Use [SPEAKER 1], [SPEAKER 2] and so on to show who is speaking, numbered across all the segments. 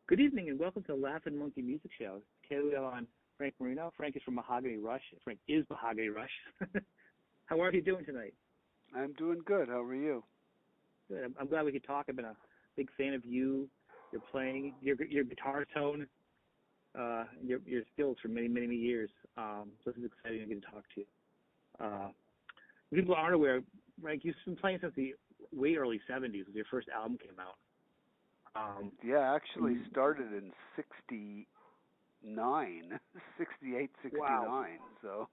[SPEAKER 1] Good evening and welcome to the Laughing Monkey Music Show. Today we have on Frank Marino. Frank is from Mahogany Rush. Frank is Mahogany Rush. How are you doing tonight?
[SPEAKER 2] I'm doing good. How are you?
[SPEAKER 1] Good. I'm glad we could talk. I've been a big fan of you, your playing, your guitar tone, your skills for many years. So this is exciting to get to talk to you. People aren't aware, Frank, you've been playing since the way early 70s when your first album came out.
[SPEAKER 2] Yeah, actually started in 69, 68, 69.
[SPEAKER 1] Wow.
[SPEAKER 2] So,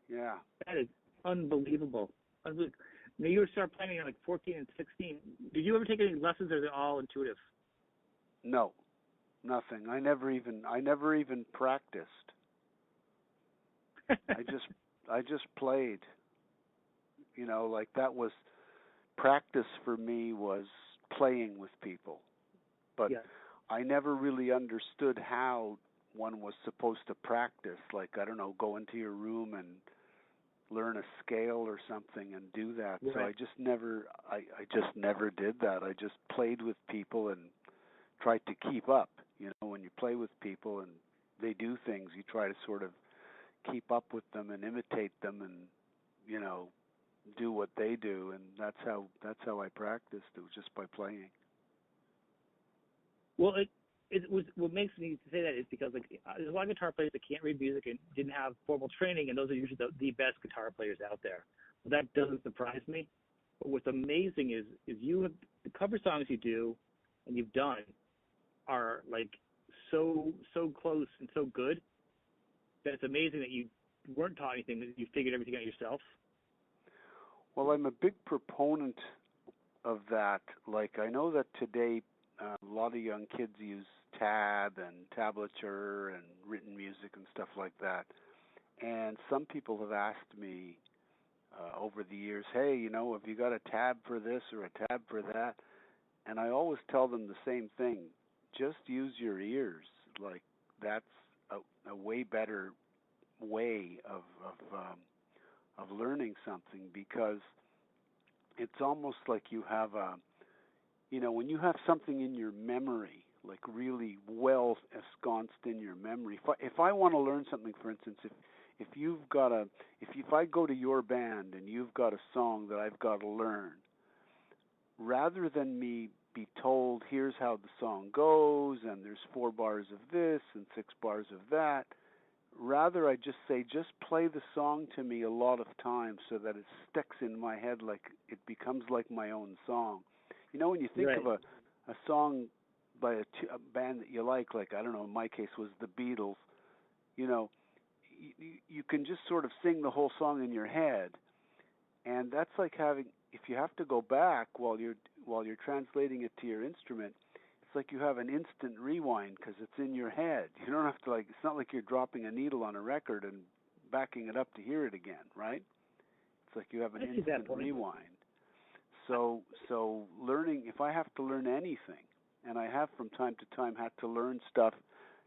[SPEAKER 2] yeah.
[SPEAKER 1] That is unbelievable. Now you started playing at like 14 and 16. Did you ever take any lessons, or are they all intuitive?
[SPEAKER 2] No, nothing. I never even practiced. I just played. You know, like that was practice for me was playing with people. But
[SPEAKER 1] yeah.
[SPEAKER 2] I never really understood how one was supposed to practice. Like, I don't know, go into your room and learn a scale or something and do that.
[SPEAKER 1] Right.
[SPEAKER 2] So I just never did that. I just played with people and tried to keep up. You know, when you play with people and they do things, you try to sort of keep up with them and imitate them and, you know, do what they do, and that's how I practiced. It was just by playing.
[SPEAKER 1] Well, it was what makes me say that is because like there's a lot of guitar players that can't read music and didn't have formal training, and those are usually the best guitar players out there. But that doesn't surprise me. But what's amazing is you have the cover songs you do and you've done are like so close and so good that it's amazing that you weren't taught anything, that you figured everything out yourself.
[SPEAKER 2] Well, I'm a big proponent of that. Like, I know that today a lot of young kids use tab and tablature and written music and stuff like that. And some people have asked me over the years, hey, you know, have you got a tab for this or a tab for that? And I always tell them the same thing. Just use your ears. Like, that's a way better way of learning something, because it's almost like you have when you have something in your memory, like really well ensconced in your memory. If I want to learn something, for instance, if I go to your band and you've got a song that I've got to learn, rather than me be told here's how the song goes and there's 4 bars of this and 6 bars of that, rather I just say, just play the song to me a lot of times so that it sticks in my head, like it becomes like my own song. You know, when you think
[SPEAKER 1] right.
[SPEAKER 2] of a song by a band that you like I don't know, in my case was the Beatles, you know, you can just sort of sing the whole song in your head. And that's like having, if you have to go back while you're translating it to your instrument, it's like you have an instant rewind because it's in your head. You don't have to, it's not like you're dropping a needle on a record and backing it up to hear it again, right? It's like you have an instant rewind. So learning, if I have to learn anything, and I have from time to time had to learn stuff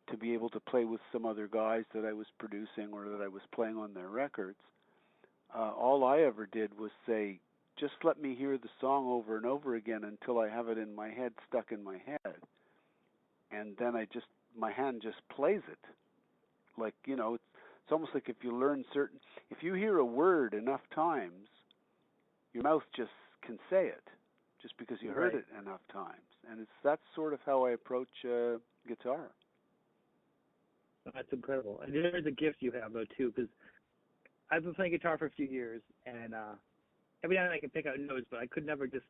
[SPEAKER 2] to be able to play with some other guys that I was producing or that I was playing on their records, all I ever did was say, just let me hear the song over and over again until I have it in my head, stuck in my head. And then my hand just plays it. Like, you know, it's almost like if you hear a word enough times, your mouth just can say it, just because you heard it enough times. And that's sort of how I approach guitar.
[SPEAKER 1] That's incredible. And there's a gift you have, though, too, because I've been playing guitar for a few years, and every now and then I can pick out notes, but I could never just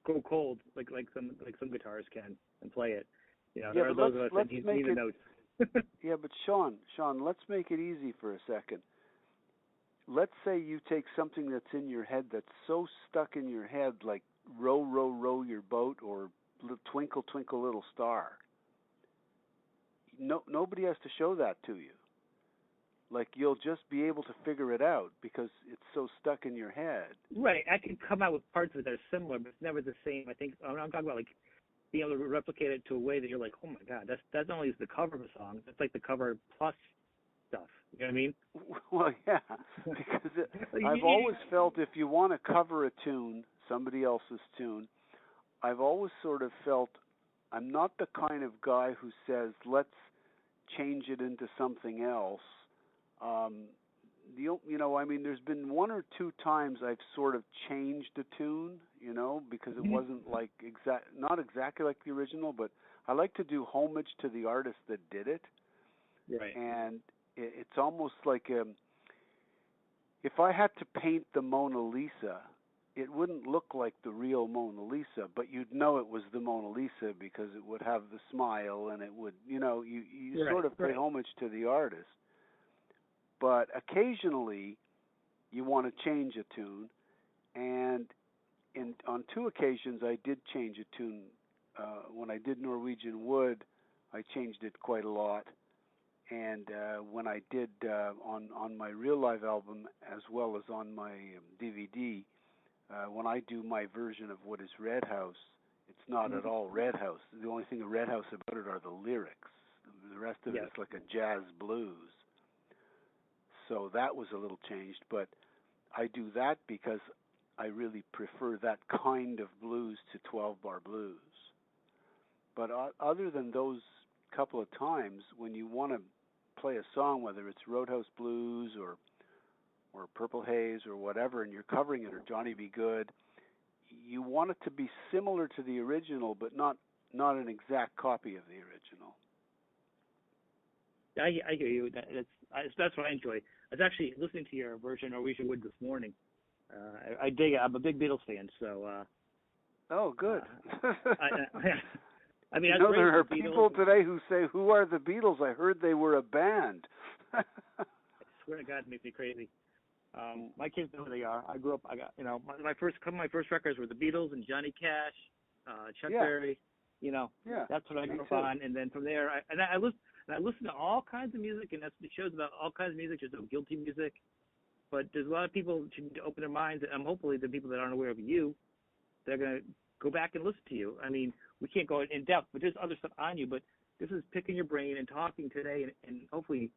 [SPEAKER 1] go cold like some guitarists can and play it. You know, there are those of us that need the notes.
[SPEAKER 2] Yeah, but Sean, let's make it easy for a second. Let's say you take something that's in your head that's so stuck in your head, like row, row, row your boat, or twinkle, twinkle, little star. Nobody has to show that to you. Like, you'll just be able to figure it out because it's so stuck in your head.
[SPEAKER 1] Right. I can come out with parts of it that are similar, but it's never the same. I think I'm talking about, like, being able to replicate it to a way that you're like, oh my God, that's not only the cover of a song, it's like the cover plus stuff. You know what I mean?
[SPEAKER 2] Well, yeah, because I've always felt if you want to cover a tune, somebody else's tune, I've always sort of felt I'm not the kind of guy who says, let's change it into something else. I mean, there's been one or two times I've sort of changed a tune, because it wasn't like not exactly like the original, but I like to do homage to the artist that did it.
[SPEAKER 1] Right.
[SPEAKER 2] And it's almost like if I had to paint the Mona Lisa, it wouldn't look like the real Mona Lisa, but you'd know it was the Mona Lisa because it would have the smile and it would, you sort of pay homage to the artist. But occasionally you want to change a tune, and on two occasions I did change a tune. When I did Norwegian Wood, I changed it quite a lot. And when I did on my real live album as well as on my DVD, when I do my version of What is Red House, it's not at all Red House. The only thing of Red House about it are the lyrics. The rest of it's like a jazz blues. So that was a little changed, but I do that because I really prefer that kind of blues to 12-bar blues. But other than those couple of times, when you want to play a song, whether it's Roadhouse Blues or Purple Haze or whatever, and you're covering it, or Johnny Be Good, you want it to be similar to the original, but not an exact copy of the original.
[SPEAKER 1] I hear you. That's what I enjoy. I was actually listening to your version of Norwegian Wood this morning. I dig it. I'm a big Beatles fan, so.
[SPEAKER 2] Oh, good.
[SPEAKER 1] I mean,
[SPEAKER 2] there are people today who say, "Who are the Beatles? I heard they were a band."
[SPEAKER 1] I swear to God, it makes me crazy. My kids know who they are. I grew up. I got my first records were the Beatles and Johnny Cash, Chuck Berry. That's what I grew up on, and then from there, I listen to all kinds of music, and that's the shows about all kinds of music. There's no guilty music, but there's a lot of people who should open their minds, and hopefully the people that aren't aware of you, they're going to go back and listen to you. I mean, we can't go in depth, but there's other stuff on you, but this is picking your brain and talking today and hopefully,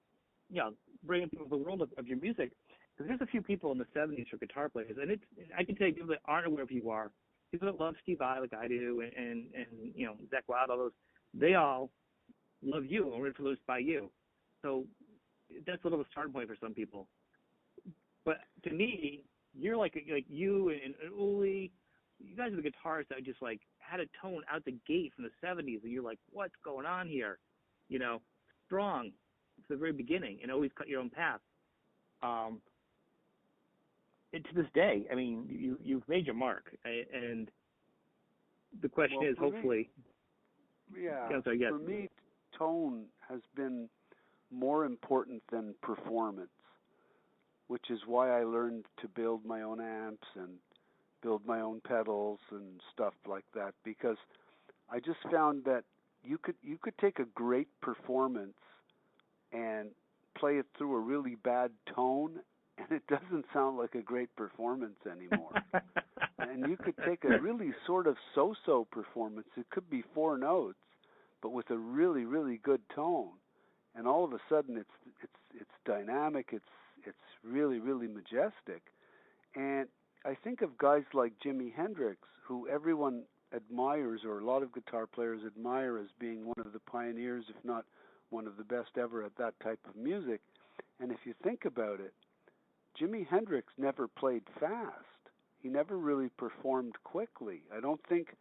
[SPEAKER 1] bringing people to the world of your music. Because there's a few people in the 70s for guitar players, and I can tell you people that aren't aware of who you are, people that love Steve Vai like I do, and Zach Wild, all those, they all love you or influenced by you. So that's a little starting point for some people. But to me, you're like you and Uli, you guys are the guitarists that just like had a tone out the gate from the 70s, and you're like, what's going on here? Strong from the very beginning, and always cut your own path. And to this day, I mean, you've made your mark, and the question is, hopefully.
[SPEAKER 2] For me, tone has been more important than performance, which is why I learned to build my own amps and build my own pedals and stuff like that, because I just found that you could take a great performance and play it through a really bad tone, and it doesn't sound like a great performance anymore. And you could take a really sort of so-so performance. It could be 4 notes, but with a really, really good tone, and all of a sudden it's dynamic. It's really, really majestic. And I think of guys like Jimi Hendrix, who everyone admires, or a lot of guitar players admire as being one of the pioneers, if not one of the best ever at that type of music. And if you think about it, Jimi Hendrix never played fast. He never really performed quickly. I don't think,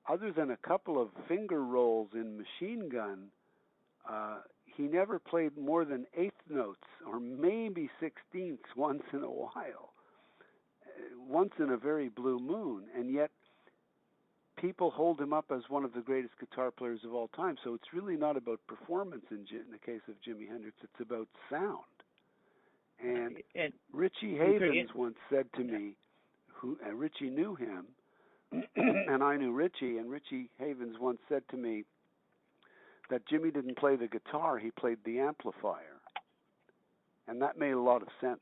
[SPEAKER 2] other than a couple of finger rolls in Machine Gun, he never played more than 8th notes, or maybe 16ths once in a while, once in a very blue moon. And yet people hold him up as one of the greatest guitar players of all time. So it's really not about performance in the case of Jimi Hendrix. It's about sound. And Richie Havens once said to me, Richie knew him, and I knew Richie, and Richie Havens once said to me that Jimmy didn't play the guitar, he played the amplifier. And that made a lot of sense.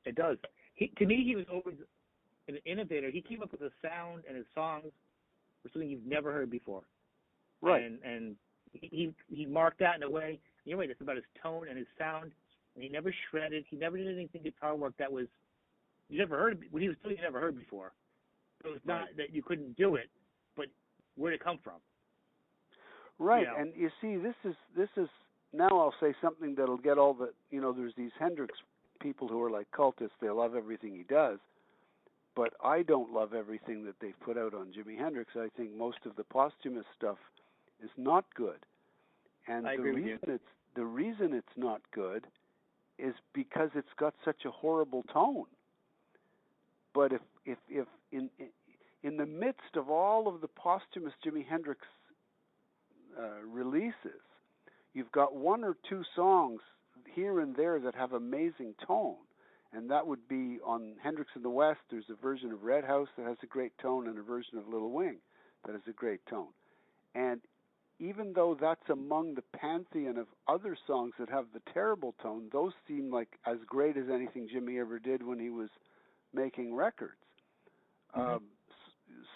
[SPEAKER 1] It does. To me, he was always an innovator. He came up with a sound, and his songs were something you've never heard before.
[SPEAKER 2] Right.
[SPEAKER 1] And he marked that in a way. You're right. It's about his tone and his sound. And he never shredded. He never did anything guitar work that was you never heard. What he was doing, you never heard before. So it's not that you couldn't do it, but where'd it come from?
[SPEAKER 2] Right, and you see, this is now I'll say something that'll get all the there's these Hendrix people who are like cultists. They love everything he does, but I don't love everything that they've put out on Jimi Hendrix. I think most of the posthumous stuff is not good, and the reason it's not good is because it's got such a horrible tone. But if in the midst of all of the posthumous Jimi Hendrix releases, you've got one or two songs here and there that have amazing tone, and that would be on Hendrix in the West. There's a version of Red House that has a great tone, and a version of Little Wing that has a great tone. And even though that's among the pantheon of other songs that have the terrible tone, those seem like as great as anything Jimmy ever did when he was making records.
[SPEAKER 1] Mm-hmm.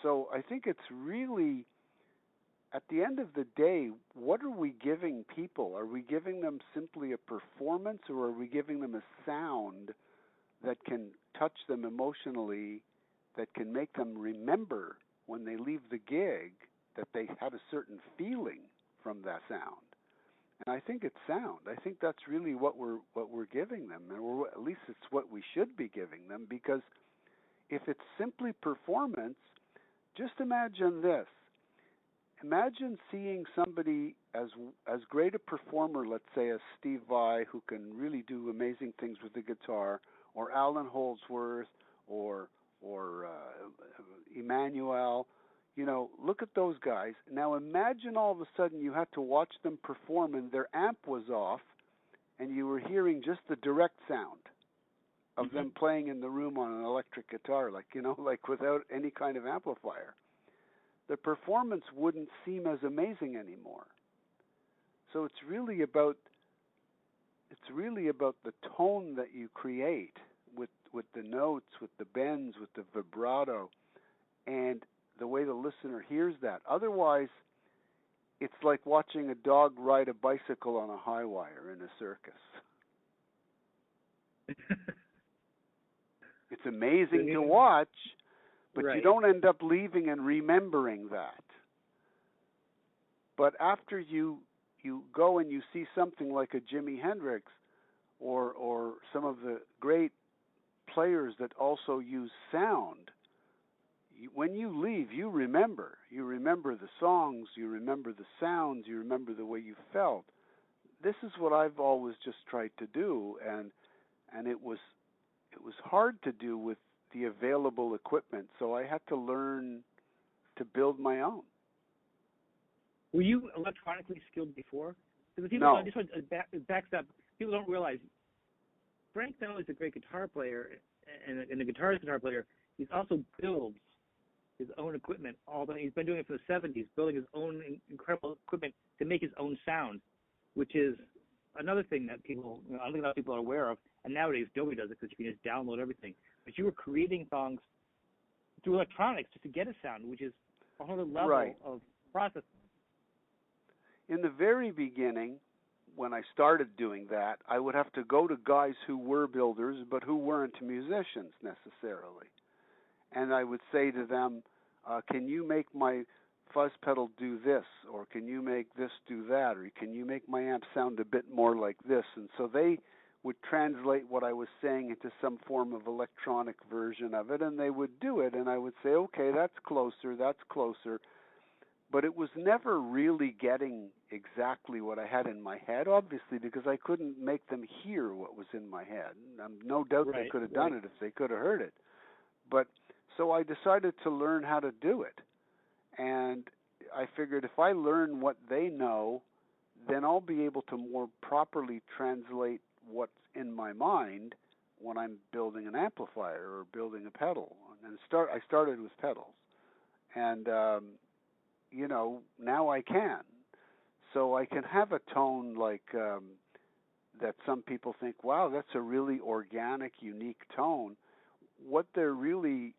[SPEAKER 2] So I think it's really, at the end of the day, what are we giving people? Are we giving them simply a performance, or are we giving them a sound that can touch them emotionally, that can make them remember when they leave the gig that they had a certain feeling from that sound? And I think it's sound. I think that's really what we're giving them, or at least it's what we should be giving them, because if it's simply performance, just imagine this. Imagine seeing somebody as great a performer, let's say, as Steve Vai, who can really do amazing things with the guitar, or Alan Holdsworth, or Emmanuel. Look at those guys. Now imagine all of a sudden you had to watch them perform and their amp was off, and you were hearing just the direct sound of them playing in the room on an electric guitar, like without any kind of amplifier. The performance wouldn't seem as amazing anymore. So it's really about the tone that you create with the notes, with the bends, with the vibrato, and the way the listener hears that. Otherwise, it's like watching a dog ride a bicycle on a high wire in a circus. It's amazing to watch, but you don't end up leaving and remembering that. But after you go and you see something like a Jimi Hendrix or some of the great players that also use sound, when you leave, you remember. You remember the songs, you remember the sounds, you remember the way you felt. This is what I've always just tried to do, and it was hard to do with the available equipment, so I had to learn to build my own.
[SPEAKER 1] Were you electronically skilled before? Because
[SPEAKER 2] No.
[SPEAKER 1] It backs up. People don't realize Frank not only is a great guitar player and a guitarist guitar player, he also builds his own equipment. He's been doing it for the 70s, building his own incredible equipment to make his own sound, which is another thing that people, I don't think a lot of people are aware of. And nowadays, Dolby does it because you can just download everything. But you were creating songs through electronics just to get a sound, which is a whole other level of processing.
[SPEAKER 2] In the very beginning, when I started doing that, I would have to go to guys who were builders but who weren't musicians necessarily. And I would say to them, can you make my fuzz pedal do this? Or can you make this do that? Or can you make my amp sound a bit more like this? And so they would translate what I was saying into some form of electronic version of it, and they would do it. And I would say, okay, that's closer. But it was never really getting exactly what I had in my head, obviously, because I couldn't make them hear what was in my head. No doubt they could have done it if they could have heard it. But so I decided to learn how to do it. And I figured if I learn what they know, then I'll be able to more properly translate what's in my mind when I'm building an amplifier or building a pedal. And I started with pedals. And now I can. So I can have a tone like that some people think, wow, that's a really organic, unique tone. What they're really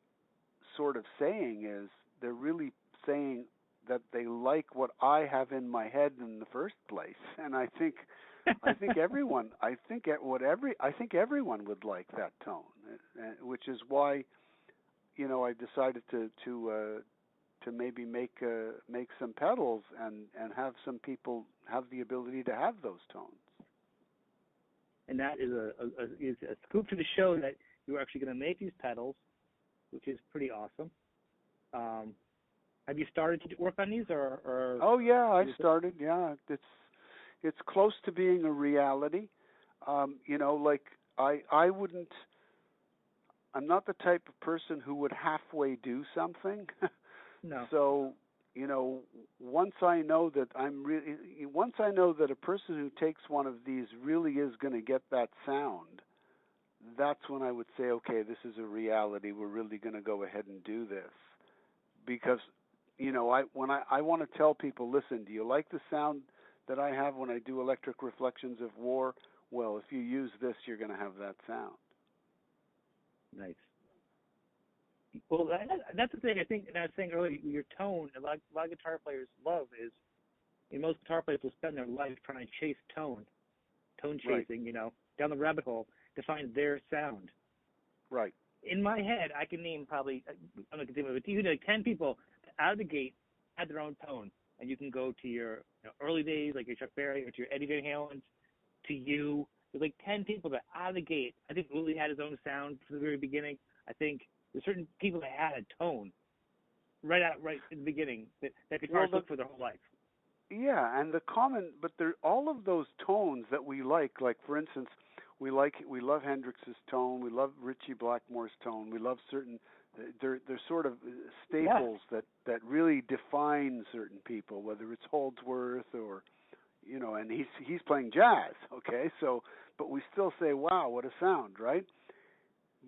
[SPEAKER 2] sort of saying is they're really saying that they like what I have in my head in the first place. And I think everyone would like that tone, which is why I decided to maybe make some pedals and have some people have the ability to have those tones.
[SPEAKER 1] And that is a scoop to the show that you're actually going to make these pedals, which is pretty awesome. Have you started to work on these, or?
[SPEAKER 2] Oh yeah, I started. Yeah, it's close to being a reality. Like I wouldn't. I'm not the type of person who would halfway do something.
[SPEAKER 1] No.
[SPEAKER 2] So once I know that a person who takes one of these really is going to get that sound, that's when I would say, okay, this is a reality. We're really going to go ahead and do this. Because, I want to tell people, listen, do you like the sound that I have when I do Electric Reflections of War? Well, if you use this, you're going to have that sound.
[SPEAKER 1] Nice. Well, that's the thing I think, and I was saying earlier, your tone, a lot of guitar players love is, most guitar players will spend their life trying to chase tone chasing,
[SPEAKER 2] Right.
[SPEAKER 1] Down the rabbit hole to find their sound.
[SPEAKER 2] Right.
[SPEAKER 1] In my head, I can name probably, I'm not going to name it, but like 10 people out of the gate had their own tone. And you can go to your early days, like your Chuck Berry, or to your Eddie Van Halen, to you. There's like 10 people that out of the gate, I think Willie had his own sound from the very beginning. I think there's certain people that had a tone right in the begining that guitarists look for their whole life.
[SPEAKER 2] Yeah, and but all of those tones that we like for instance, we love Hendrix's tone, we love Ritchie Blackmore's tone, we love they're sort of staples that really define certain people, whether it's Holdsworth or and he's playing jazz, okay? So, but we still say, wow, what a sound, right?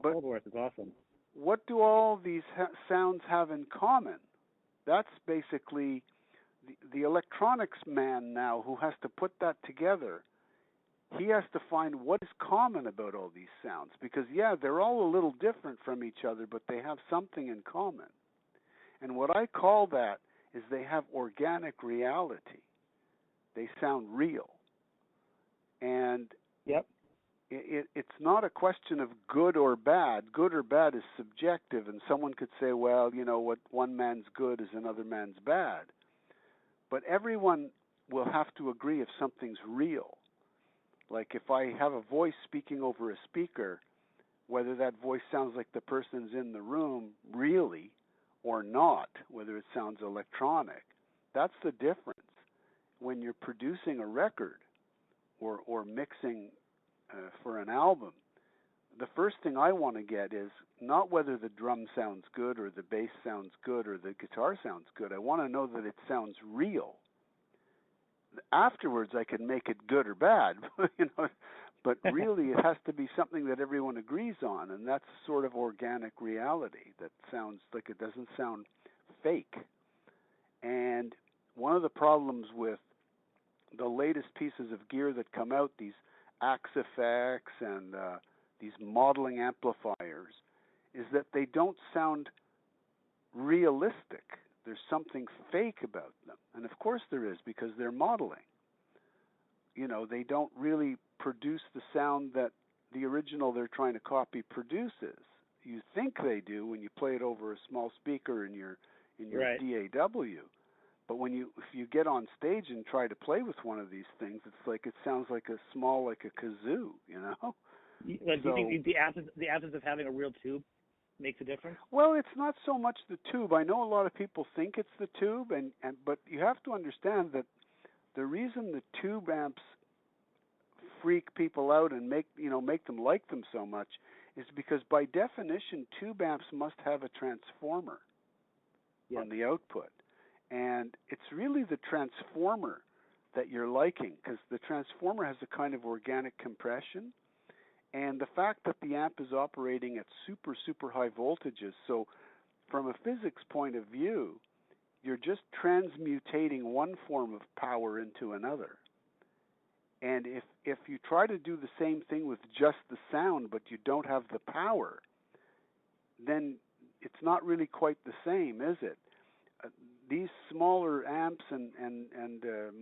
[SPEAKER 2] But
[SPEAKER 1] Holdsworth is awesome.
[SPEAKER 2] What do all these sounds have in common? That's basically the electronics man now who has to put that together. He has to find what is common about all these sounds, because they're all a little different from each other, but they have something in common. And what I call that is they have organic reality. They sound real. And
[SPEAKER 1] yep.
[SPEAKER 2] It's not a question of good or bad. Good or bad is subjective, and someone could say, well, what one man's good is another man's bad. But everyone will have to agree if something's real. Like if I have a voice speaking over a speaker, whether that voice sounds like the person's in the room really or not, whether it sounds electronic, that's the difference. When you're producing a record or mixing for an album, the first thing I want to get is not whether the drum sounds good or the bass sounds good or the guitar sounds good. I want to know that it sounds real. Afterwards, I can make it good or bad, but really it has to be something that everyone agrees on, and that's sort of organic reality that sounds like it doesn't sound fake. And one of the problems with the latest pieces of gear that come out, these Axe effects and these modeling amplifiers, is that they don't sound realistic. There's something fake about them. And of course there is, because they're modeling. They don't really produce the sound that the original they're trying to copy produces. You think they do when you play it over a small speaker in your
[SPEAKER 1] right.
[SPEAKER 2] DAW. But if you get on stage and try to play with one of these things, it's like it sounds like a kazoo,
[SPEAKER 1] Do you think the absence of having a real tube makes a difference?
[SPEAKER 2] Well, it's not so much the tube. I know a lot of people think it's the tube, but you have to understand that the reason the tube amps freak people out and make them like them so much is because by definition tube amps must have a transformer on the output. And it's really the transformer that you're liking, because the transformer has a kind of organic compression. And the fact that the amp is operating at super, super high voltages, so from a physics point of view, you're just transmutating one form of power into another. And if you try to do the same thing with just the sound, but you don't have the power, then it's not really quite the same, is it? these smaller amps and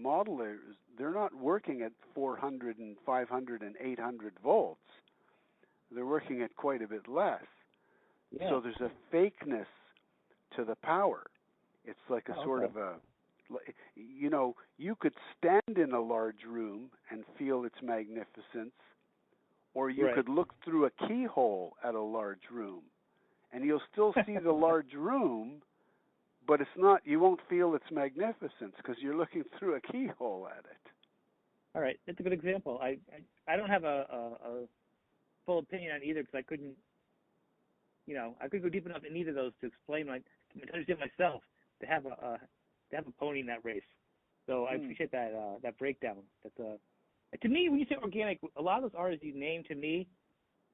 [SPEAKER 2] modelers, they're not working at 400 and 500 and 800 volts. They're working at quite a bit less.
[SPEAKER 1] Yeah.
[SPEAKER 2] So there's a fakeness to the power. It's like a sort
[SPEAKER 1] okay.
[SPEAKER 2] of a, you know, you could stand in a large room and feel its magnificence, or you
[SPEAKER 1] Right.
[SPEAKER 2] could look through a keyhole at a large room, and you'll still see the large room, but it's not. You won't feel its magnificence because you're looking through a keyhole at it.
[SPEAKER 1] All right, that's a good example. I don't have a full opinion on either because I couldn't, I couldn't go deep enough in either of those to explain to understand myself to have a pony in that race. So I appreciate that breakdown. That's to me, when you say organic, a lot of those artists you name to me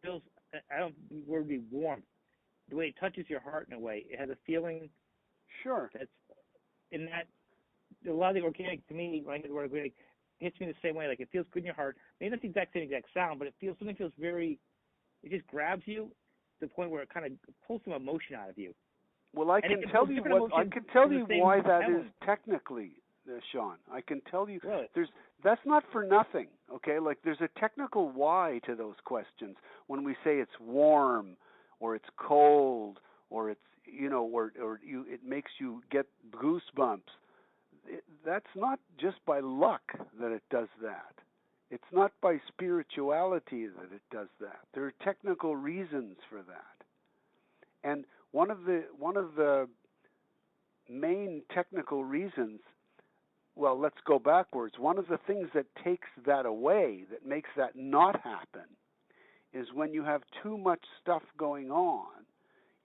[SPEAKER 1] feels, I don't the word would be warm. The way it touches your heart in a way, it has a feeling.
[SPEAKER 2] Sure.
[SPEAKER 1] That's in that. A lot of the organic to me, when I hear the word organic, it hits me the same way. Like it feels good in your heart. Maybe not the exact sound, but something feels very. It just grabs you to the point where it kind of pulls some emotion out of you.
[SPEAKER 2] Well, I can tell you why that is technically, Sean. I can tell you that's not for nothing. Okay, like there's a technical why to those questions. When we say it's warm, or it's cold, or it's it makes you get goosebumps. That's not just by luck that it does that. It's not by spirituality that it does that. There are technical reasons for that. And one of the main technical reasons, well, let's go backwards. One of the things that takes that away, that makes that not happen, is when you have too much stuff going on,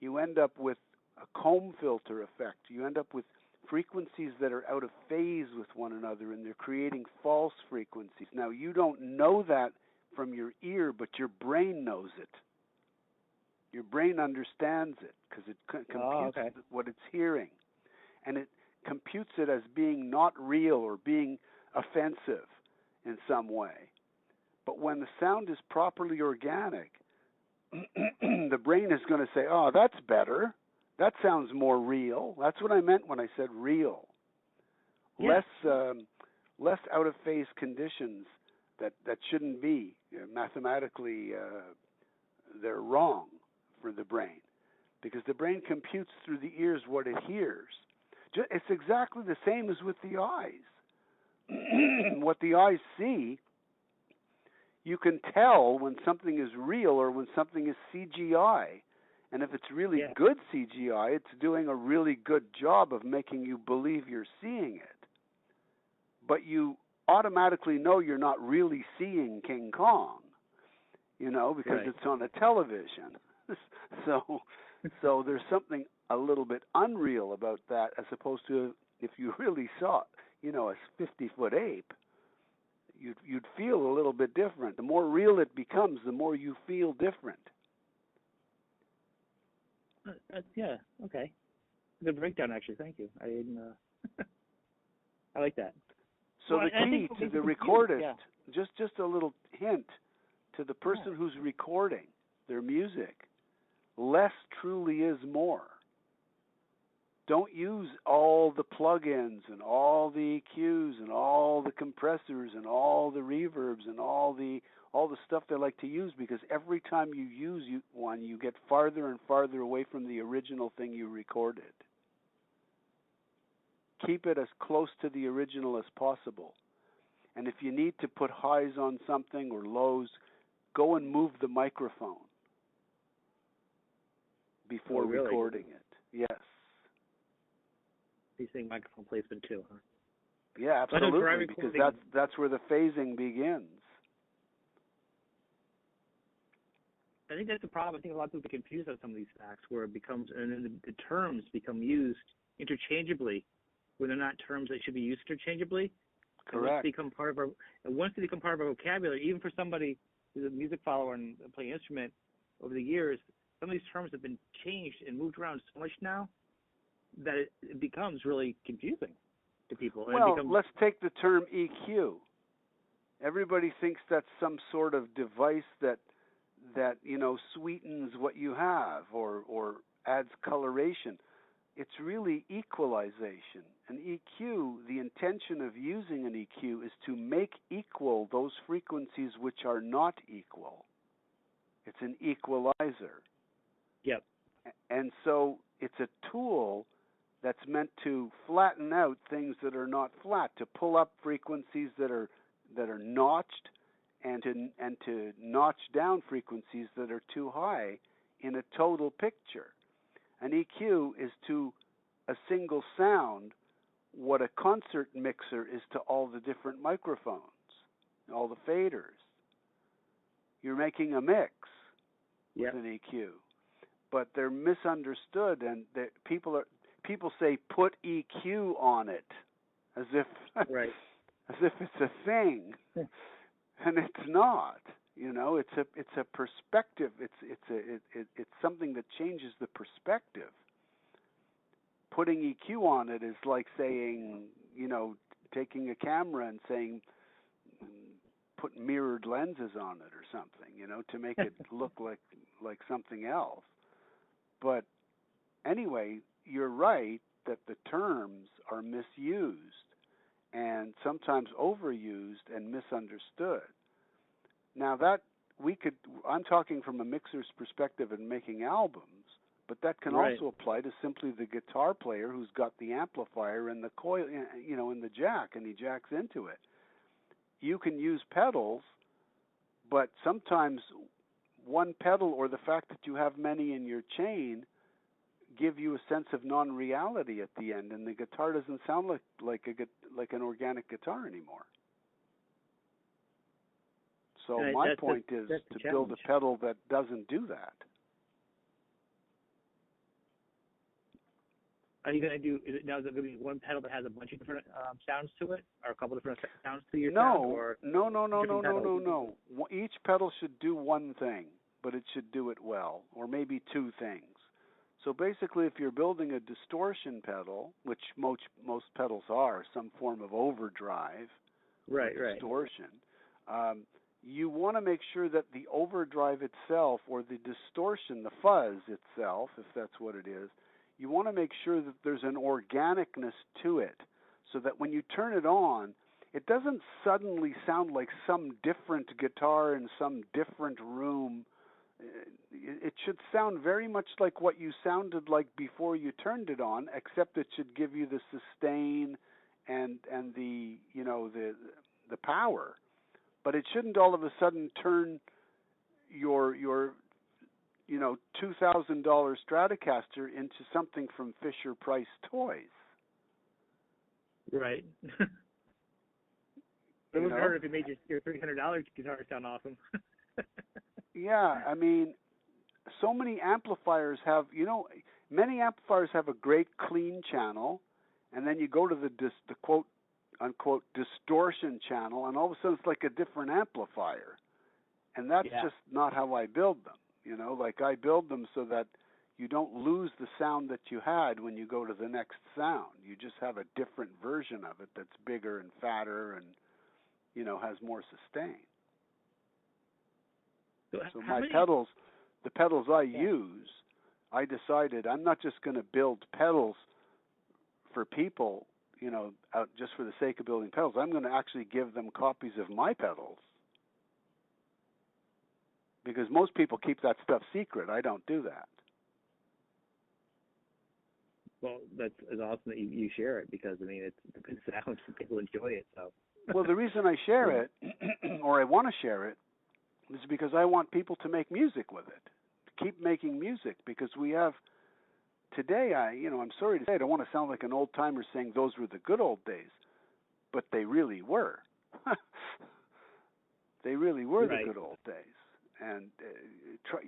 [SPEAKER 2] you end up with a comb filter effect. You end up with frequencies that are out of phase with one another, and they're creating false frequencies. Now, you don't know that from your ear, but your brain knows it. Your brain understands it because it computes what it's hearing, and it computes it as being not real or being offensive in some way. But when the sound is properly organic, the brain is going to say, oh, that's better. That sounds more real. That's what I meant when I said real. Yeah. Less out of phase conditions that shouldn't be. Mathematically, they're wrong for the brain, because the brain computes through the ears what it hears. It's exactly the same as with the eyes. What the eyes see, you can tell when something is real or when something is CGI. And if it's really good CGI, it's doing a really good job of making you believe you're seeing it. But you automatically know you're not really seeing King Kong, because it's on a television. So there's something a little bit unreal about that, as opposed to if you really saw, a 50-foot ape, you'd feel a little bit different. The more real it becomes, the more you feel different.
[SPEAKER 1] Okay. Good breakdown, actually. Thank you. I like that.
[SPEAKER 2] So the key to the recordist, just a little hint to the person who's recording their music, less truly is more. Don't use all the plugins and all the EQs and all the compressors and all the reverbs and all the stuff they like to use, because every time you use one, you get farther and farther away from the original thing you recorded. Keep it as close to the original as possible. And if you need to put highs on something or lows, go and move the microphone before recording it. Yes.
[SPEAKER 1] He's saying microphone placement too, huh?
[SPEAKER 2] Yeah, absolutely, because that's where the phasing begins.
[SPEAKER 1] I think that's the problem. I think a lot of people get confused on some of these facts, where it becomes, and then the terms become used interchangeably, when they're not terms that should be used interchangeably.
[SPEAKER 2] Correct.
[SPEAKER 1] Once they become part of our vocabulary, even for somebody who's a music follower and play an instrument over the years, some of these terms have been changed and moved around so much now that it becomes really confusing to people.
[SPEAKER 2] Well, let's take the term EQ. Everybody thinks that's some sort of device that sweetens what you have or adds coloration. it's really equalization. An EQ, the intention of using an EQ is to make equal those frequencies which are not equal. It's an equalizer.
[SPEAKER 1] Yep.
[SPEAKER 2] And so it's a tool that's meant to flatten out things that are not flat, to pull up frequencies that are notched, and to notch down frequencies that are too high in a total picture. An EQ is to a single sound what a concert mixer is to all the different microphones, all the faders. You're making a mix with an EQ, but they're misunderstood, and people say put EQ on it, as if
[SPEAKER 1] right.
[SPEAKER 2] as if it's a thing, and it's not. You know, it's a perspective. It's something that changes the perspective. Putting EQ on it is like saying, you know, taking a camera and saying, put mirrored lenses on it or something, you know, to make it look like something else. But anyway, you're right that the terms are misused and sometimes overused and misunderstood. Now that I'm talking from a mixer's perspective in making albums, but that can also apply to simply the guitar player who's got the amplifier and the coil, you know, in the jack, and he jacks into it. You can use pedals, but sometimes one pedal or the fact that you have many in your chain give you a sense of non-reality at the end, and the guitar doesn't sound like an organic guitar anymore. So my point is to build a pedal that doesn't do that.
[SPEAKER 1] Are you going to is it going to be one pedal that has a bunch of different sounds to it, or a couple of different sounds to your sound?
[SPEAKER 2] No. Each pedal should do one thing, but it should do it well, or maybe two things. So basically, if you're building a distortion pedal, which most pedals are, some form of overdrive, distortion, you want to make sure that the overdrive itself, or the distortion, the fuzz itself, if that's what it is, you want to make sure that there's an organicness to it, so that when you turn it on, it doesn't suddenly sound like some different guitar in some different room. It should sound very much like what you sounded like before you turned it on, except it should give you the sustain and the, you know, the power. But it shouldn't all of a sudden turn your you know, $2,000 Stratocaster into something from Fisher-Price Toys.
[SPEAKER 1] Right. It would hurt if it made your $300 guitar sound awesome.
[SPEAKER 2] Yeah, I mean, so many amplifiers have, you know, many amplifiers have a great clean channel, and then you go to the quote unquote distortion channel, and all of a sudden it's like a different amplifier. And that's just not how I build them. You know, like I build them so that you don't lose the sound that you had when you go to the next sound. You just have a different version of it that's bigger and fatter and, you know, has more sustain. So my pedals, the pedals I use, I decided I'm not just going to build pedals for people, you know, out just for the sake of building pedals. I'm going to actually give them copies of my pedals. Because most people keep that stuff secret. I don't do that.
[SPEAKER 1] Well, that's awesome that you share it, because, I mean, it's a good sound and people enjoy it. So.
[SPEAKER 2] Well, the reason I share it, or I want to share it, is because I want people to make music with it. To keep making music, because we have, today, I'm sorry to say, I don't want to sound like an old-timer saying those were the good old days, but they really were. They really were the good old days. And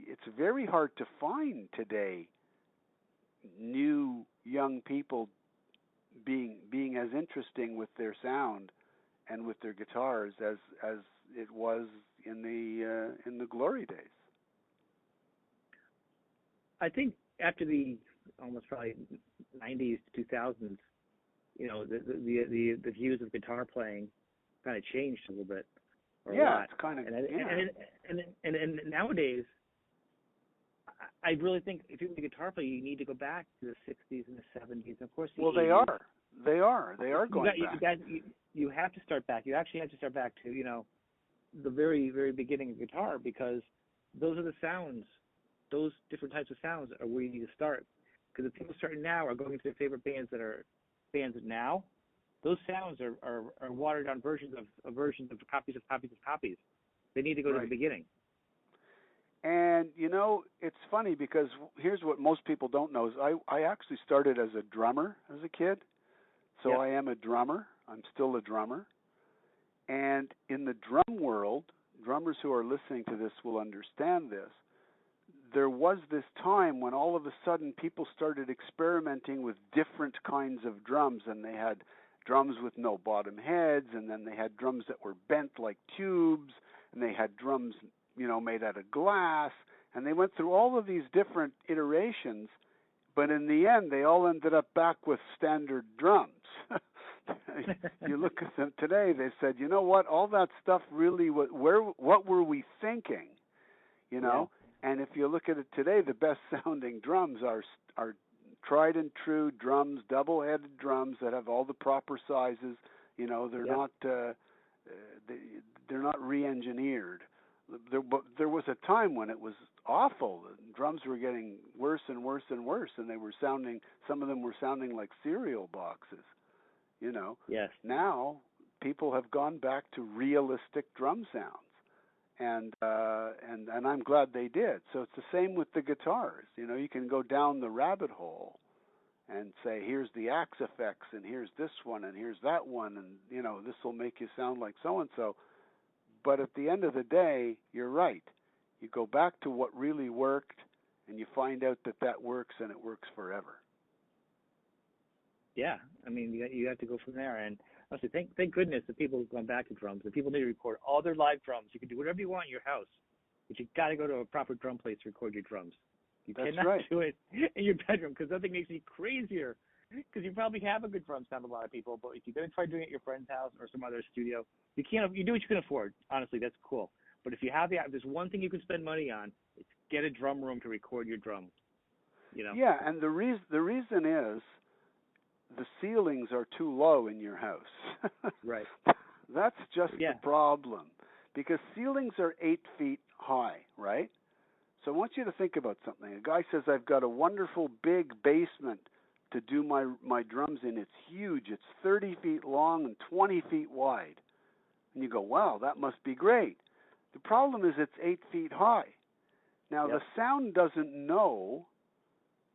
[SPEAKER 2] it's very hard to find today new young people being as interesting with their sound and with their guitars as it was in the glory days.
[SPEAKER 1] I think after the almost probably 90s to 2000s, you know, the views of guitar playing kind of changed a little bit.
[SPEAKER 2] Yeah, it's kind of
[SPEAKER 1] and nowadays, I really think if you're a guitar player, you need to go back to the 60s and the 70s, and of course the
[SPEAKER 2] Well,
[SPEAKER 1] 80s.
[SPEAKER 2] They are going back.
[SPEAKER 1] You guys, you have to start back. You actually have to start back to, the very, very beginning of guitar, because those are the sounds. Those different types of sounds are where you need to start. Because if people starting now are going to their favorite bands that are bands of now, those sounds are watered down versions of copies of copies of copies. They need to go to the beginning.
[SPEAKER 2] And, it's funny because here's what most people don't know is I actually started as a drummer as a kid. So I am a drummer. I'm still a drummer. And in the drum world, drummers who are listening to this will understand this. There was this time when all of a sudden people started experimenting with different kinds of drums, and they had drums with no bottom heads, and then they had drums that were bent like tubes, and they had drums, made out of glass, and they went through all of these different iterations, but in the end they all ended up back with standard drums. You look at them today, they said, you know what, all that stuff really, what were we thinking,
[SPEAKER 1] Yeah.
[SPEAKER 2] And if you look at it today, the best sounding drums are tried and true drums, double-headed drums that have all the proper sizes. They're not they're not re-engineered. There was a time when it was awful. The drums were getting worse and worse and worse, and some of them were sounding like cereal boxes.
[SPEAKER 1] Yes.
[SPEAKER 2] Now people have gone back to realistic drum sounds. And I'm glad they did. So it's the same with the guitars. You can go down the rabbit hole and say, here's the axe effects, and here's this one, and here's that one, and this will make you sound like so and so. But at the end of the day, you're right. You go back to what really worked, and you find out that works, and it works forever.
[SPEAKER 1] Yeah, I mean, you have to go from there. And honestly, thank goodness that people have gone back to drums. And people need to record all their live drums. You can do whatever you want in your house, but you got to go to a proper drum place to record your drums. You cannot do it in your bedroom, because nothing makes me crazier. Because you probably have a good drum sound, a lot of people, but if you're going to try doing it at your friend's house or some other studio, you can't. You do what you can afford. Honestly, that's cool. But if there's one thing you can spend money on, it's get a drum room to record your drums.
[SPEAKER 2] Yeah, and the reason is, the ceilings are too low in your house.
[SPEAKER 1] Right.
[SPEAKER 2] That's just the problem. Because ceilings are 8 feet high, right? So I want you to think about something. A guy says, I've got a wonderful big basement to do my drums in. It's huge. It's 30 feet long and 20 feet wide. And you go, wow, that must be great. The problem is it's 8 feet high. Now, the sound doesn't know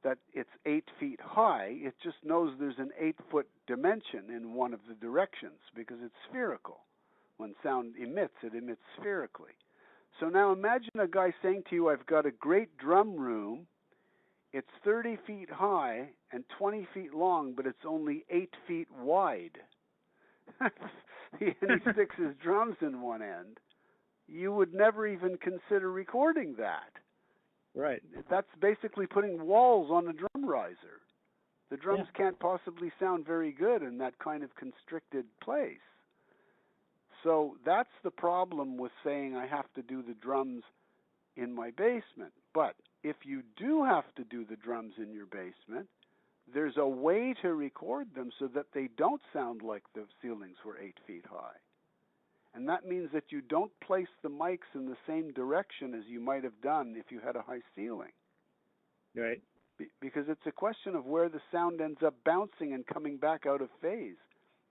[SPEAKER 2] that it's 8 feet high. It just knows there's an 8-foot dimension in one of the directions because it's spherical. When sound emits, it emits spherically. So now imagine a guy saying to you, I've got a great drum room. It's 30 feet high and 20 feet long, but it's only 8 feet wide. And he sticks his drums in one end. You would never even consider recording that.
[SPEAKER 1] Right.
[SPEAKER 2] That's basically putting walls on a drum riser. The drums can't possibly sound very good in that kind of constricted place. So that's the problem with saying I have to do the drums in my basement. But if you do have to do the drums in your basement, there's a way to record them so that they don't sound like the ceilings were 8 feet high. And that means that you don't place the mics in the same direction as you might have done if you had a high ceiling.
[SPEAKER 1] Right.
[SPEAKER 2] Because it's a question of where the sound ends up bouncing and coming back out of phase.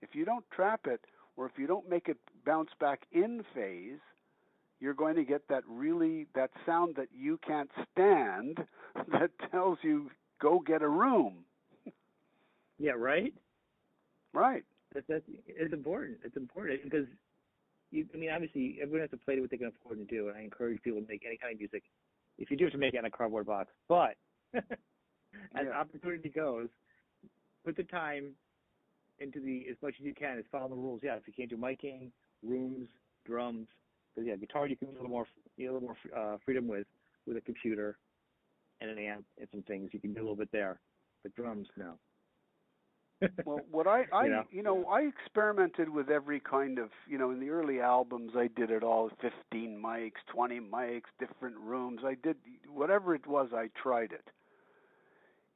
[SPEAKER 2] If you don't trap it, or if you don't make it bounce back in phase, you're going to get that sound that you can't stand that tells you, go get a room.
[SPEAKER 1] Yeah, right?
[SPEAKER 2] Right.
[SPEAKER 1] It's important. It's important because, obviously, everyone has to play to what they can afford to do, and I encourage people to make any kind of music. If you do have to make it on a cardboard box. But as opportunity goes, put the time into as much as you can, is follow the rules. Yeah, if you can't do miking, rooms, drums, because guitar you can do a little more freedom with a computer and an amp and some things. You can do a little bit there, but drums, no.
[SPEAKER 2] Well, what I experimented with every kind of, in the early albums, I did it all, 15 mics, 20 mics, different rooms. I did whatever it was, I tried it.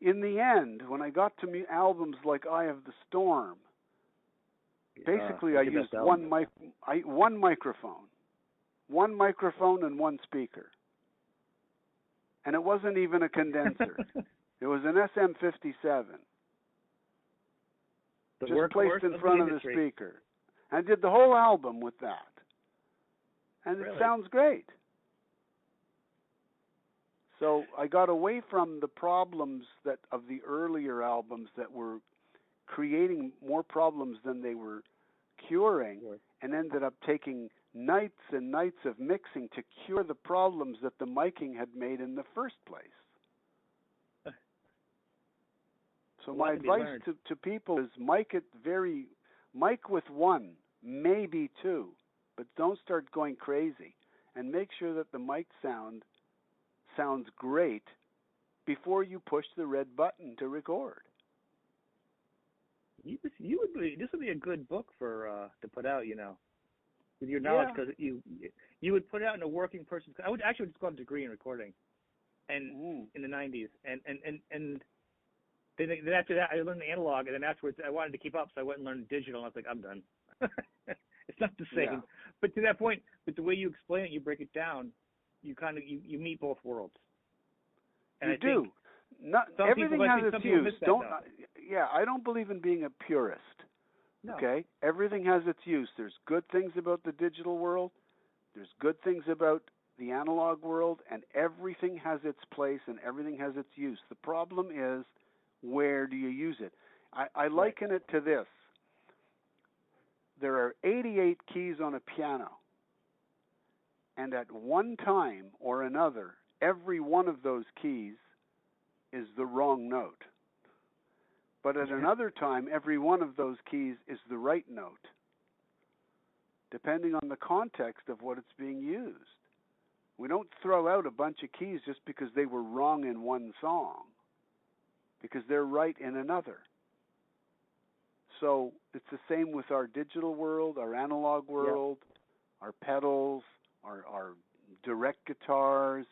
[SPEAKER 2] In the end, when I got to albums like Eye of the Storm, basically I used one microphone and one speaker. And it wasn't even a condenser. It was an SM57. Just placed in front of the speaker. And I did the whole album with that. And it sounds great. So I got away from the problems of the earlier albums that were creating more problems than they were curing, and ended up taking nights and nights of mixing to cure the problems that the miking had made in the first place. So my advice to people is mic with one, maybe two, but don't start going crazy, and make sure that the mic sounds great before you push the red button to record.
[SPEAKER 1] This would be a good book for to put out, with your knowledge, because you would put it out in a working person. I would actually just go on a degree in recording, and in the '90s, and then after that I learned the analog, and then afterwards I wanted to keep up, so I went and learned digital, and I was like, I'm done. It's not the same. Yeah. But to that point, but the way you explain it, you break it down, you kind of you meet both worlds. And
[SPEAKER 2] you do. Not everything has its use. I don't believe in being a purist. No. Okay? Everything has its use. There's good things about the digital world. There's good things about the analog world, and everything has its place and everything has its use. The problem is, where do you use it? I liken it to this. There are 88 keys on a piano, and at one time or another, every one of those keys is the wrong note. But at another time, every one of those keys is the right note, depending on the context of what it's being used. We don't throw out a bunch of keys just because they were wrong in one song, because they're right in another. So it's the same with our digital world, our analog world, our pedals, our direct guitars,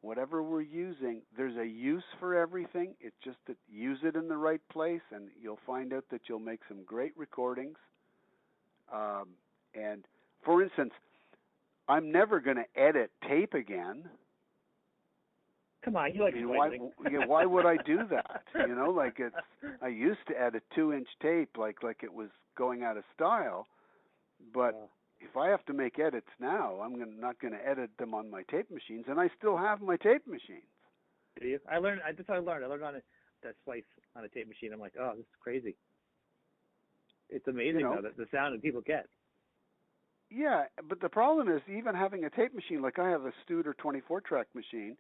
[SPEAKER 2] whatever we're using. There's a use for everything. It's just that use it in the right place, and you'll find out that you'll make some great recordings. And for instance, I'm never going to edit tape again.
[SPEAKER 1] Come on, you like
[SPEAKER 2] why would I do that? I used to edit 2-inch tape like it was going out of style, but if I have to make edits now, I'm not going to edit them on my tape machines, and I still have my tape machines.
[SPEAKER 1] Do you? That's how I learned. I learned on that slice on a tape machine. I'm like, oh, this is crazy. It's amazing though, the sound that people get.
[SPEAKER 2] Yeah, but the problem is, even having a tape machine, like I have a Studer 24-track machine,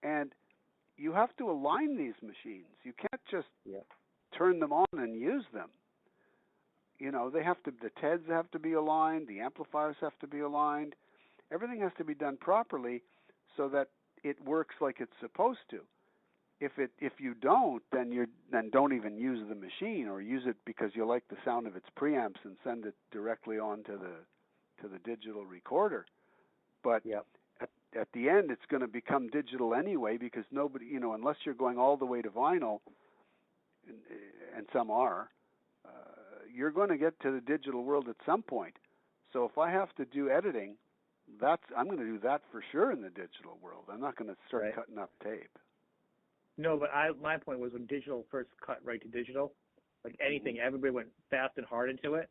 [SPEAKER 2] and you have to align these machines. You can't just turn them on and use them. They have to. The TEDs have to be aligned. The amplifiers have to be aligned. Everything has to be done properly so that it works like it's supposed to. If you don't, then don't even use the machine, or use it because you like the sound of its preamps and send it directly on to the digital recorder. But at the end, it's going to become digital anyway, because nobody, unless you're going all the way to vinyl, and some are, you're going to get to the digital world at some point. So if I have to do editing, I'm going to do that for sure in the digital world. I'm not going to start cutting up tape.
[SPEAKER 1] No, but my point was when digital first cut right to digital, like anything, everybody went fast and hard into it,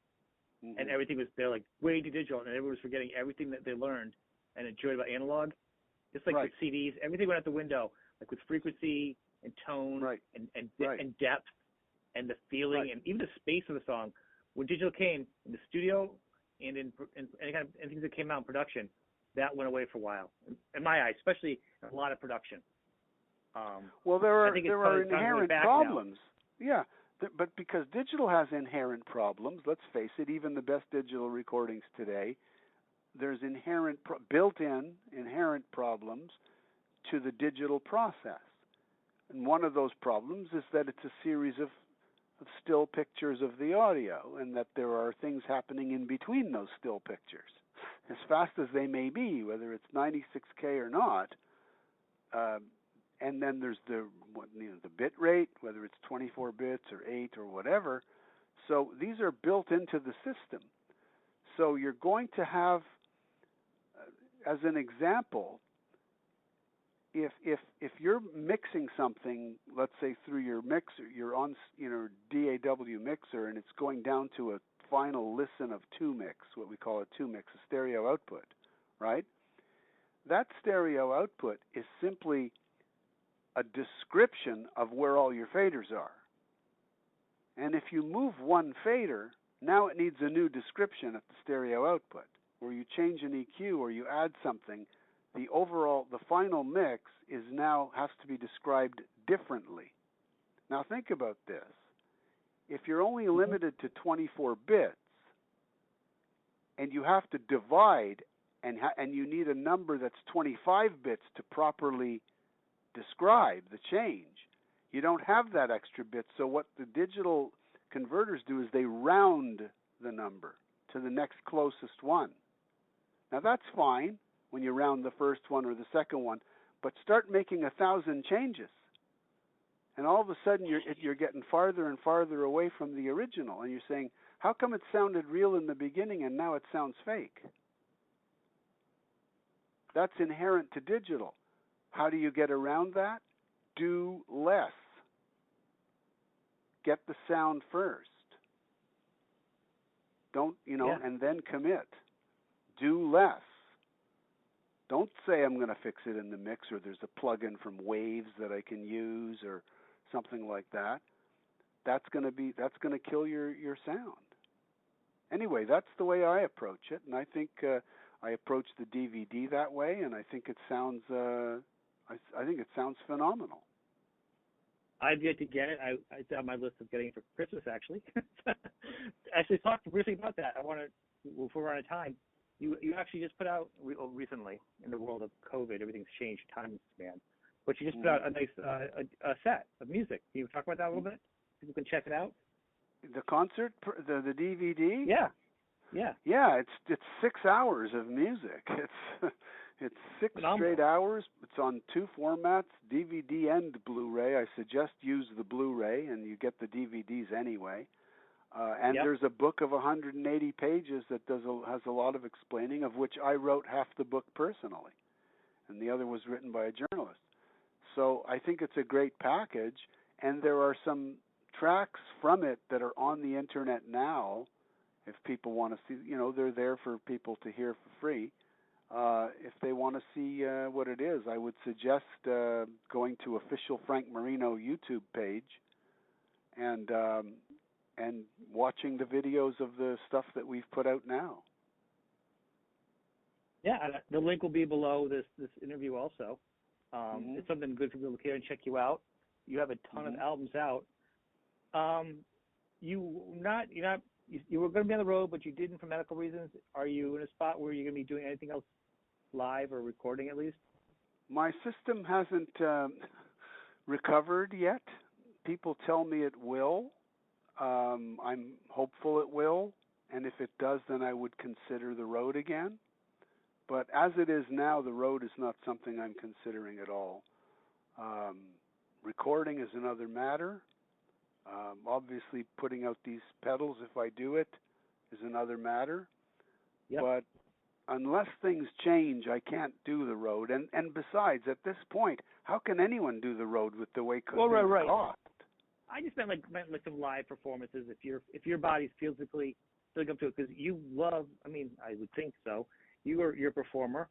[SPEAKER 1] and everything was, they're like way to digital, and everyone was forgetting everything that they learned and enjoyed about analog. Just like with CDs, everything went out the window, like with frequency and tone and depth and the feeling and even the space of the song. When digital came in the studio and in any kind of things that came out in production, that went away for a while, in my eyes, especially in a lot of production.
[SPEAKER 2] Well, there are inherent problems. Yeah, but because digital has inherent problems, let's face it, even the best digital recordings today, there's built-in inherent problems to the digital process. And one of those problems is that it's a series of still pictures of the audio, and that there are things happening in between those still pictures. As fast as they may be, whether it's 96K or not, and then there's the bit rate, whether it's 24 bits or 8 or whatever. So these are built into the system. So you're going to have, as an example, if you're mixing something, let's say through your mixer, you're on DAW mixer, and it's going down to a final listen of 2 mix, what we call a 2 mix, a stereo output, right? That stereo output is simply a description of where all your faders are. And if you move one fader, now it needs a new description of the stereo output. Or you change an EQ or you add something, the final mix has to be described differently. Now think about this. If you're only limited to 24 bits and you have to divide and you need a number that's 25 bits to properly describe the change, you don't have that extra bit. So what the digital converters do is they round the number to the next closest one. Now that's fine when you round the first one or the second one, but start making 1,000 changes, and all of a sudden you're getting farther and farther away from the original, and you're saying, how come it sounded real in the beginning and now it sounds fake? That's inherent to digital. How do you get around that? Do less. Get the sound first. Don't, and then commit. Do less. Don't say I'm going to fix it in the mix, or there's a plug-in from Waves that I can use, or something like that. That's going to kill your sound. Anyway, that's the way I approach it, and I think I approach the DVD that way, and I think it sounds I think it sounds phenomenal.
[SPEAKER 1] I've yet to get it. It's on my list of getting it for Christmas, actually. Actually, talk briefly about that. I want to, before we're out of time, you actually just put out recently, in the world of COVID, everything's changed, time span. But you just put out a nice a set of music. Can you talk about that a little bit? People can check it out.
[SPEAKER 2] The concert, the DVD.
[SPEAKER 1] Yeah.
[SPEAKER 2] It's 6 hours of music. It's 6
[SPEAKER 1] phenomenal.
[SPEAKER 2] Straight hours. It's on 2 formats, DVD and Blu-ray. I suggest use the Blu-ray, and you get the DVDs anyway. And there's a book of 180 pages that has a lot of explaining, of which I wrote half the book personally, and the other was written by a journalist. So I think it's a great package, and there are some tracks from it that are on the internet now. If people want to see, they're there for people to hear for free. If they want to see what it is, I would suggest going to official Frank Marino YouTube page and watching the videos of the stuff that we've put out now.
[SPEAKER 1] Yeah, and the link will be below this interview also. It's something good for people to hear and check you out. You have a ton of albums out. You were going to be on the road, but you didn't for medical reasons. Are you in a spot where you're going to be doing anything else live or recording at least?
[SPEAKER 2] My system hasn't recovered yet. People tell me it will. I'm hopeful it will, and if it does, then I would consider the road again. But as it is now, the road is not something I'm considering at all. Recording is another matter. Obviously, putting out these pedals, if I do it, is another matter.
[SPEAKER 1] Yep.
[SPEAKER 2] But unless things change, I can't do the road. And besides, at this point, how can anyone do the road with the way things cost?
[SPEAKER 1] I just meant like some live performances. If your body's physically up to it, because you love. I mean, I would think so. You're a performer.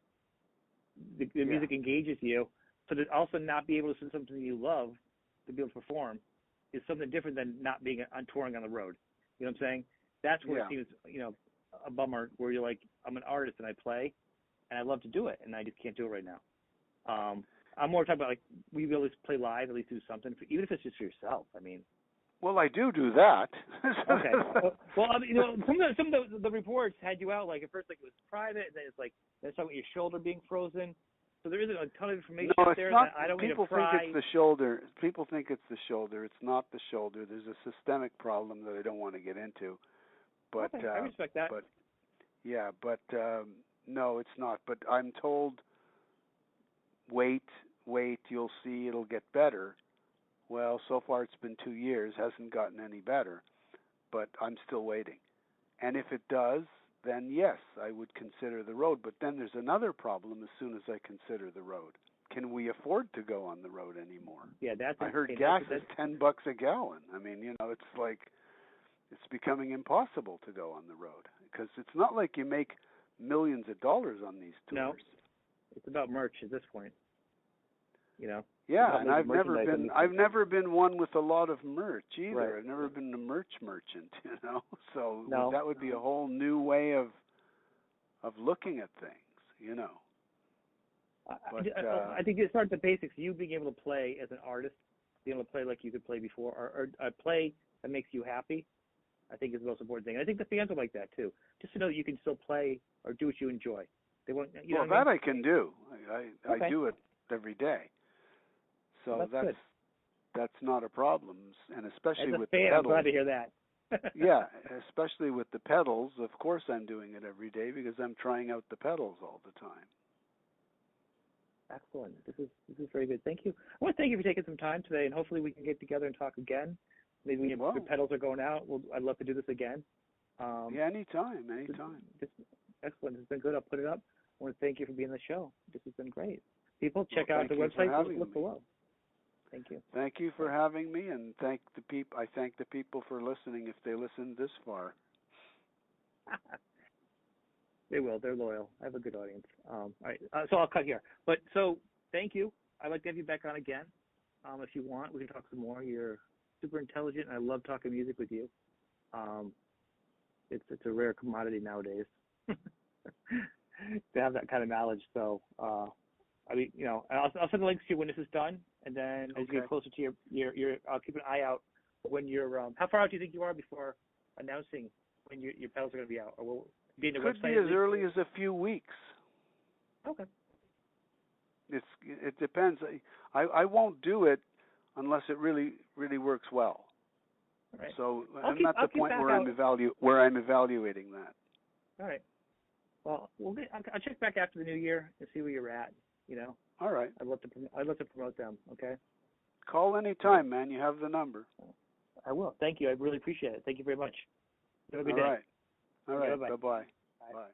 [SPEAKER 1] The music engages you. So to also not be able to sing something you love, to be able to perform, is something different than not being on touring on the road. You know what I'm saying? That's where it seems, a bummer, where you're like, I'm an artist and I play, and I love to do it, and I just can't do it right now. I'm more talking about, like, will you be able to play live, at least do something, even if it's just for yourself? I mean.
[SPEAKER 2] Well, I do that.
[SPEAKER 1] Okay. Well, some of the reports had you out, like, at first, like, it was private, and then it's like, there's something with your shoulder being frozen. So there isn't a ton of information out there that I don't want to pry.
[SPEAKER 2] Think it's the shoulder. People think it's the shoulder. It's not the shoulder. There's a systemic problem that I don't want to get into. But
[SPEAKER 1] okay, I respect that.
[SPEAKER 2] But no, it's not. But I'm told wait wait, you'll see it'll get better. Well, so far it's been 2 years, hasn't gotten any better, but I'm still waiting. And if it does, then yes, I would consider the road. But then there's another problem as soon as I consider the road. Can we afford to go on the road anymore?
[SPEAKER 1] Yeah,
[SPEAKER 2] I heard gas is $10 a gallon. I mean, it's like it's becoming impossible to go on the road because it's not like you make millions of dollars on these tours.
[SPEAKER 1] No, it's about merch at this point.
[SPEAKER 2] Yeah, and I've never been one with a lot of merch either.
[SPEAKER 1] Right.
[SPEAKER 2] I've never been a merch merchant, So
[SPEAKER 1] No.
[SPEAKER 2] that would be a whole new way of looking at things, But,
[SPEAKER 1] I think it starts at the basics. You being able to play as an artist, being able to play like you could play before, or play that makes you happy, I think is the most important thing. And I think the fans are like that too. Just to know that you can still play or do what you enjoy. They won't.
[SPEAKER 2] Well, that I can do.
[SPEAKER 1] Okay.
[SPEAKER 2] I do it every day. So that's not a problem, and especially
[SPEAKER 1] as a
[SPEAKER 2] with
[SPEAKER 1] fan,
[SPEAKER 2] the pedals.
[SPEAKER 1] I'm glad to hear that.
[SPEAKER 2] Yeah, especially with the pedals. Of course, I'm doing it every day because I'm trying out the pedals all the time.
[SPEAKER 1] Excellent. This is very good. Thank you. I want to thank you for taking some time today, and hopefully we can get together and talk again. Maybe when your pedals are going out, I'd love to do this again.
[SPEAKER 2] Yeah, anytime.
[SPEAKER 1] Excellent. It's been good. I'll put it up. I want to thank you for being on the show. This has been great. People, check out the website. Look below. Thank you.
[SPEAKER 2] Thank you for having me, and I thank the people for listening if they listened this far.
[SPEAKER 1] They will. They're loyal. I have a good audience. All right. So I'll cut here. But so thank you. I'd like to have you back on again. If you want, we can talk some more. You're super intelligent, and I love talking music with you. It's a rare commodity nowadays to have that kind of knowledge. So I mean, I'll send the links to you when this is done, and then as you get closer to your I'll keep an eye out when you're. How far out do you think you are before announcing when your pedals are going to be out? Or will be in the
[SPEAKER 2] Could
[SPEAKER 1] website
[SPEAKER 2] be as early as a few weeks.
[SPEAKER 1] Okay.
[SPEAKER 2] It depends. I won't do it unless it really works well.
[SPEAKER 1] All right.
[SPEAKER 2] So I'm at the point where I'm evaluating that.
[SPEAKER 1] All right. Well, I'll check back after the new year and see where you're at.
[SPEAKER 2] All right.
[SPEAKER 1] I'd love to promote them. Okay.
[SPEAKER 2] Call any time, man. You have the number.
[SPEAKER 1] I will. Thank you. I really appreciate it. Thank you very much. Have a good day.
[SPEAKER 2] All right.
[SPEAKER 1] Bye-bye.
[SPEAKER 2] Bye-bye. Bye.